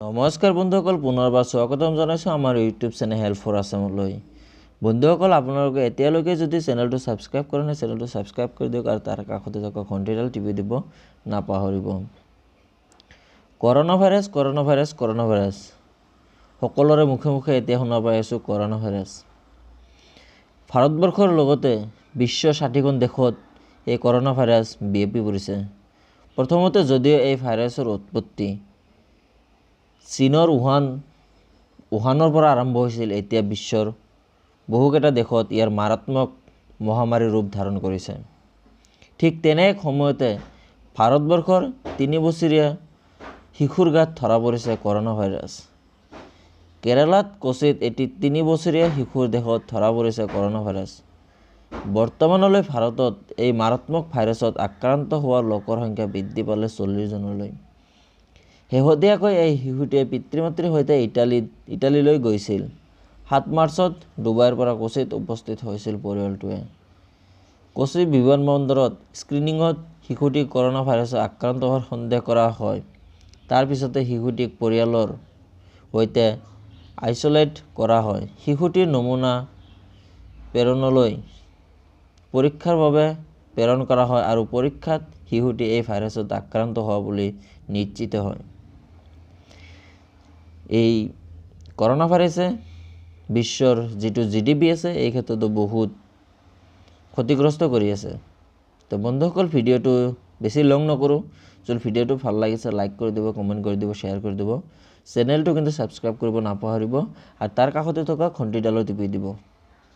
নমস্কাৰ বন্ধুসকল, পুনৰবাৰ স্বাগতম জনাইছোঁ আমাৰ ইউটিউব চেনেল হেল্প ফৰ আছামলৈ। বন্ধুসকল, আপোনালোকে এতিয়ালৈকে যদি চেনেলটো ছাবস্ক্ৰাইব কৰা নাই, চেনেলটো ছাবস্ক্ৰাইব কৰি দিয়ক আৰু তাৰ কাষতে থকা ঘণ্টিডাল টিপি দিব নাপাহৰিব। কৰোনা ভাইৰাছ সকলোৰে মুখে মুখে এতিয়া শুনা পাই আছোঁ কৰোনা ভাইৰাছ। ভাৰতবৰ্ষৰ লগতে বিশ্বৰ 60খন দেশত এই কৰোনা ভাইৰাছ বিয়পি পৰিছে। প্ৰথমতে যদিও এই ভাইৰাছৰ উৎপত্তি চীনৰ উহানৰ পৰা আৰম্ভ হৈছিল, এতিয়া বিশ্বৰ বহুকেইটা দেশত ইয়াৰ মাৰাত্মক মহামাৰীৰ ৰূপ ধাৰণ কৰিছে। ঠিক তেনে এক সময়তে ভাৰতবৰ্ষৰ 3 বছৰীয়া শিশুৰ গাত ধৰা পৰিছে কৰোনা ভাইৰাছ। কেৰালাত কোচিত এটি 3 বছৰীয়া শিশুৰ দেহত ধৰা পৰিছে কৰোনা ভাইৰাছ। বৰ্তমানলৈ ভাৰতত এই মাৰাত্মক ভাইৰাছত আক্ৰান্ত হোৱা লোকৰ সংখ্যা বৃদ্ধি পালে 40 জনলৈ। শেহতীয়াকৈ এই শিশুটিয়ে পিতৃ-মাতৃৰ সৈতে ইটালীলৈ গৈছিল। 7 মাৰ্চত ডুবাইৰ পৰা কোচিত উপস্থিত হৈছিল পৰিয়ালটোৱে। কোচি বিমানবন্দৰত স্ক্ৰিনিঙত শিশুটিক কৰোনা ভাইৰাছত আক্ৰান্ত হোৱাৰ সন্দেহ কৰা হয়। তাৰ পিছতে শিশুটিক পৰিয়ালৰ সৈতে আইচলেট কৰা হয়। শিশুটিৰ নমুনা প্ৰেৰণলৈ পৰীক্ষাৰ বাবে প্ৰেৰণ কৰা হয় আৰু পৰীক্ষাত শিশুটি এই ভাইৰাছত আক্ৰান্ত হোৱা বুলি নিশ্চিত হয়। এই কৰোনা ভাইৰাছে বিশ্বৰ যিটো GDP আছে এই ক্ষেত্ৰতো বহুত ক্ষতিগ্ৰস্ত কৰি আছে। তো বন্ধুসকল, ভিডিঅ'টো বেছি লং নকৰোঁ। যদি ভিডিঅ'টো ভাল লাগিছে লাইক কৰি দিব, কমেণ্ট কৰি দিব, শ্বেয়াৰ কৰি দিব। চেনেলটো কিন্তু ছাবস্ক্ৰাইব কৰিব নাপাহৰিব আৰু তাৰ কাষতে থকা ঘণ্টিডালো টিপি দিব।